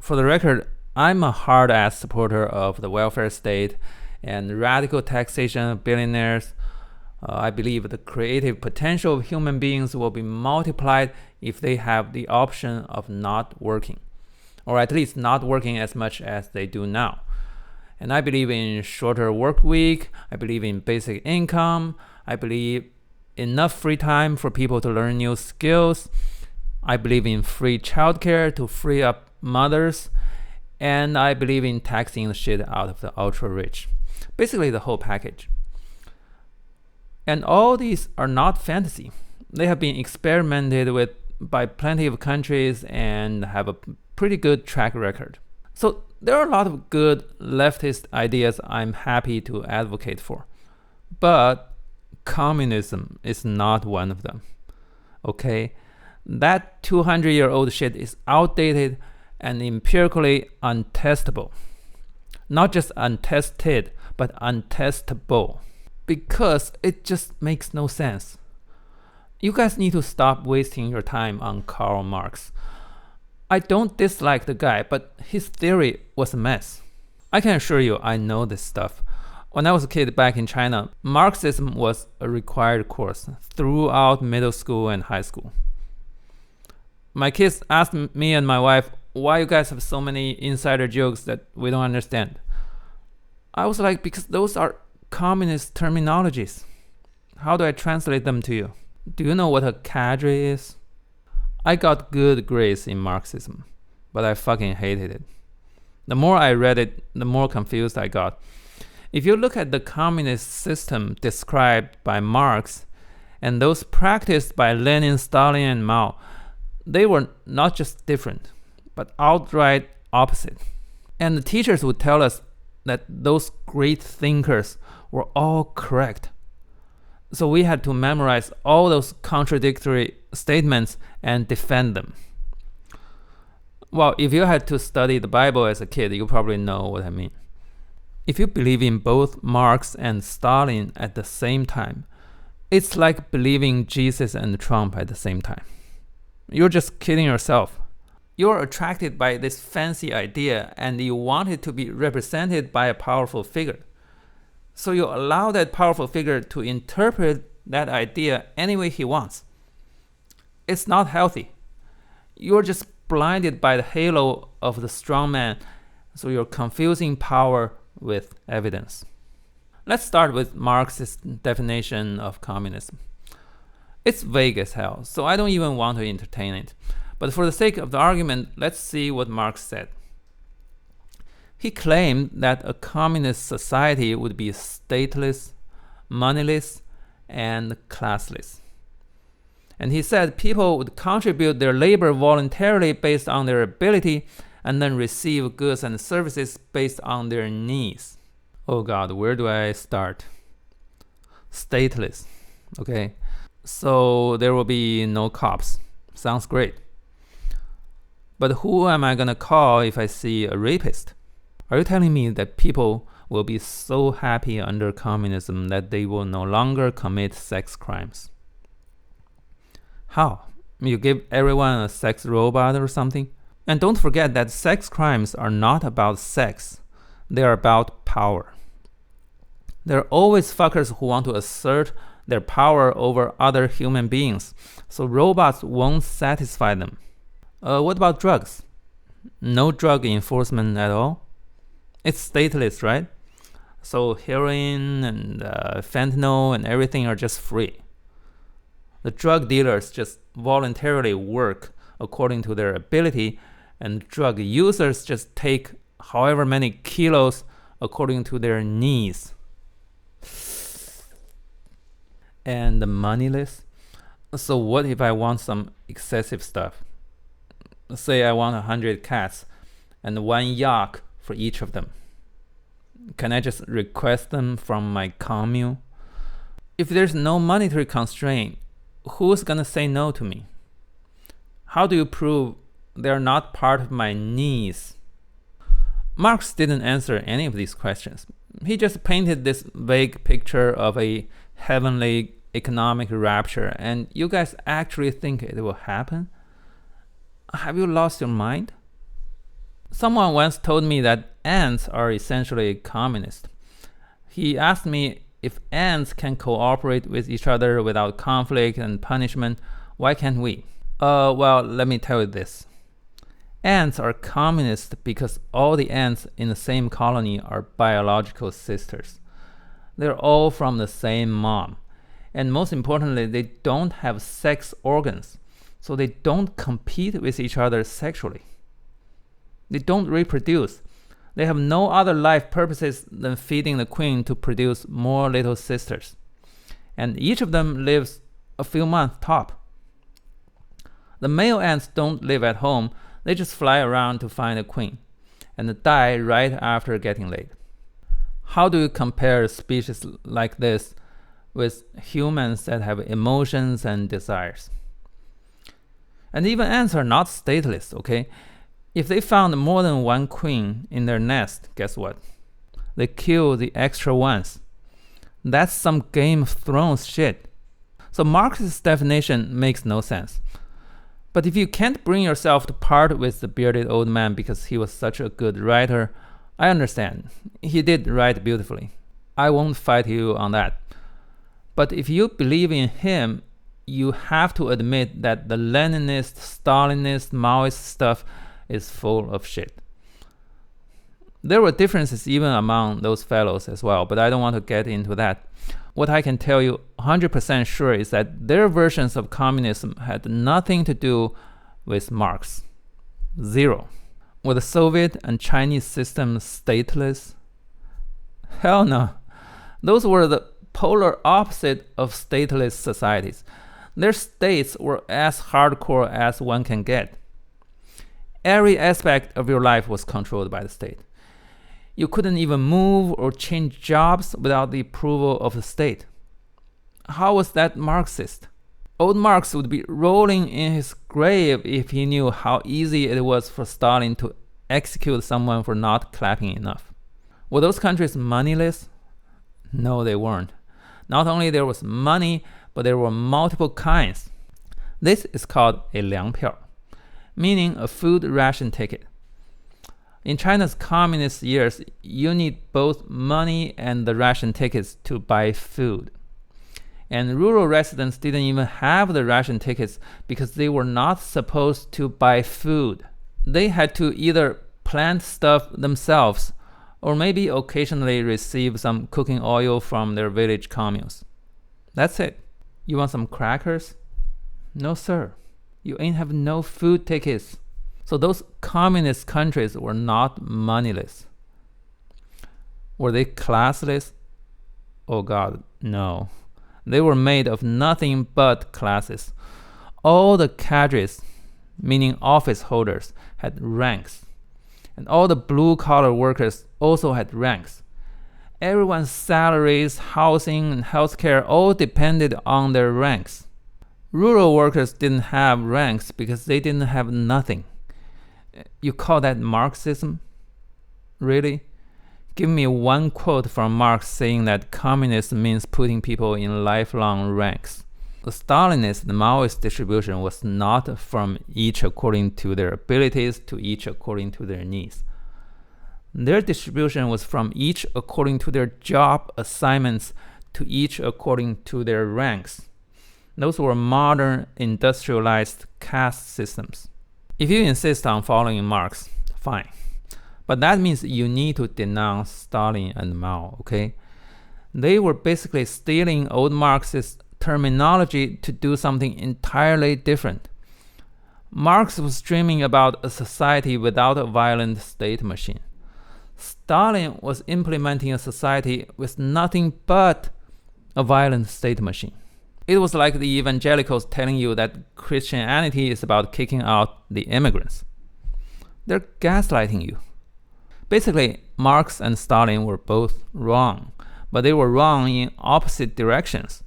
For the record, I'm a hard-ass supporter of the welfare state and radical taxation of billionaires. I believe the creative potential of human beings will be multiplied if they have the option of not working, or at least not working as much as they do now. And I believe in shorter work week. I believe in basic income. I believe enough free time for people to learn new skills. I believe in free childcare to free up mothers. And I believe in taxing the shit out of the ultra rich. Basically the whole package. And all these are not fantasy. They have been experimented with by plenty of countries and have a pretty good track record. So there are a lot of good leftist ideas I'm happy to advocate for. But communism is not one of them. Okay? That 200-year-old shit is outdated and empirically untestable. Not just untested, but untestable. Because it just makes no sense. You guys need to stop wasting your time on Karl Marx. I don't dislike the guy, but his theory was a mess. I can assure you I know this stuff. When I was a kid back in China, Marxism was a required course throughout middle school and high school. My kids asked me and my wife, why you guys have so many insider jokes that we don't understand? I was like, because those are communist terminologies. How do I translate them to you? Do you know what a cadre is? I got good grades in Marxism, but I fucking hated it. The more I read it, the more confused I got. If you look at the communist system described by Marx and those practiced by Lenin, Stalin, and Mao, they were not just different, but outright opposite. And the teachers would tell us that those great thinkers were all correct. So we had to memorize all those contradictory statements and defend them. Well, if you had to study the Bible as a kid, you probably know what I mean. If you believe in both Marx and Stalin at the same time, it's like believing Jesus and Trump at the same time. You're just kidding yourself. You're attracted by this fancy idea and you want it to be represented by a powerful figure. So you allow that powerful figure to interpret that idea any way he wants. It's not healthy. You're just blinded by the halo of the strong man, so you're confusing power with evidence. Let's start with Marx's definition of communism. It's vague as hell, so I don't even want to entertain it. But for the sake of the argument, let's see what Marx said. He claimed that a communist society would be stateless, moneyless, and classless. And he said people would contribute their labor voluntarily based on their ability and then receive goods and services based on their needs. Oh God, where do I start? Stateless, okay? So there will be no cops. Sounds great. But who am I gonna call if I see a rapist? Are you telling me that people will be so happy under communism that they will no longer commit sex crimes? How? You give everyone a sex robot or something? And don't forget that sex crimes are not about sex. They are about power. There are always fuckers who want to assert their power over other human beings, so robots won't satisfy them. What about drugs? No drug enforcement at all? It's stateless, right? So heroin and fentanyl and everything are just free. The drug dealers just voluntarily work according to their ability, and drug users just take however many kilos according to their needs. And the moneyless? So what if I want some excessive stuff? Say I want 100 cats and 1 yak for each of them. Can I just request them from my commune? If there's no monetary constraint, who's gonna say no to me? How do you prove they're not part of my needs? Marx didn't answer any of these questions. He just painted this vague picture of a heavenly economic rapture, and you guys actually think it will happen? Have you lost your mind? Someone once told me that ants are essentially communist. He asked me if ants can cooperate with each other without conflict and punishment, why can't we? Well, let me tell you this. Ants are communist because all the ants in the same colony are biological sisters. They're all from the same mom. And most importantly, they don't have sex organs, so they don't compete with each other sexually. They don't reproduce. They have no other life purposes than feeding the queen to produce more little sisters. And each of them lives a few months top. The male ants don't live at home, they just fly around to find a queen, and die right after getting laid. How do you compare species like this with humans that have emotions and desires? And even ants are not stateless, okay? If they found more than one queen in their nest, guess what? They kill the extra ones. That's some Game of Thrones shit. So Marx's definition makes no sense. But if you can't bring yourself to part with the bearded old man because he was such a good writer, I understand. He did write beautifully. I won't fight you on that. But if you believe in him, you have to admit that the Leninist, Stalinist, Maoist stuff is full of shit. There were differences even among those fellows as well, but I don't want to get into that. What I can tell you 100% sure is that their versions of communism had nothing to do with Marx. Zero. Were the Soviet and Chinese systems stateless? Hell no. Those were the polar opposite of stateless societies. Their states were as hardcore as one can get. Every aspect of your life was controlled by the state. You couldn't even move or change jobs without the approval of the state. How was that Marxist? Old Marx would be rolling in his grave if he knew how easy it was for Stalin to execute someone for not clapping enough. Were those countries moneyless? No, they weren't. Not only there was money, but there were multiple kinds. This is called a 粮票, meaning a food ration ticket. In China's communist years, you need both money and the ration tickets to buy food. And rural residents didn't even have the ration tickets because they were not supposed to buy food. They had to either plant stuff themselves or maybe occasionally receive some cooking oil from their village communes. That's it. You want some crackers? No, sir. You ain't have no food tickets. So those communist countries were not moneyless. Were they classless? Oh God, no. They were made of nothing but classes. All the cadres, meaning office holders, had ranks. And all the blue-collar workers also had ranks. Everyone's salaries, housing, and healthcare all depended on their ranks. Rural workers didn't have ranks because they didn't have nothing. You call that Marxism? Really? Give me one quote from Marx saying that communism means putting people in lifelong ranks. The Stalinist and Maoist distribution was not from each according to their abilities to each according to their needs. Their distribution was from each according to their job assignments to each according to their ranks. Those were modern industrialized caste systems. If you insist on following Marx, fine. But that means you need to denounce Stalin and Mao, okay? They were basically stealing old Marxist terminology to do something entirely different. Marx was dreaming about a society without a violent state machine. Stalin was implementing a society with nothing but a violent state machine. It was like the evangelicals telling you that Christianity is about kicking out the immigrants. They're gaslighting you. Basically, Marx and Stalin were both wrong, but they were wrong in opposite directions.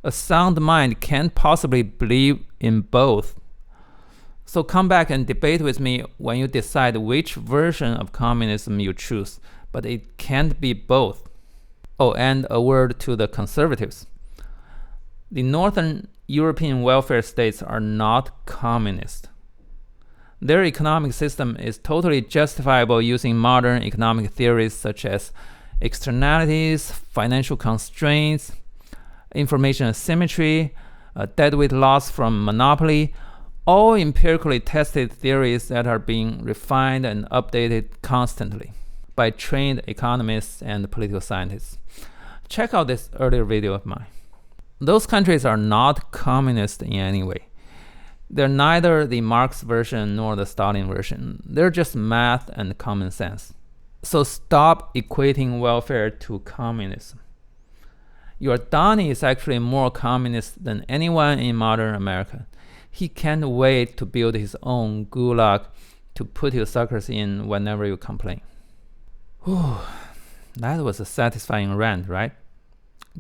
A sound mind can't possibly believe in both. So come back and debate with me when you decide which version of communism you choose, but it can't be both. Oh, and a word to the conservatives. The Northern European welfare states are not communist. Their economic system is totally justifiable using modern economic theories such as externalities, financial constraints, information asymmetry, deadweight loss from monopoly, all empirically tested theories that are being refined and updated constantly by trained economists and political scientists. Check out this earlier video of mine. Those countries are not communist in any way. They're neither the Marx version nor the Stalin version. They're just math and common sense. So stop equating welfare to communism. Your Donnie is actually more communist than anyone in modern America. He can't wait to build his own gulag to put you suckers in whenever you complain. Whew, that was a satisfying rant, right?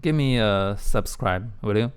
Give me a subscribe, will you?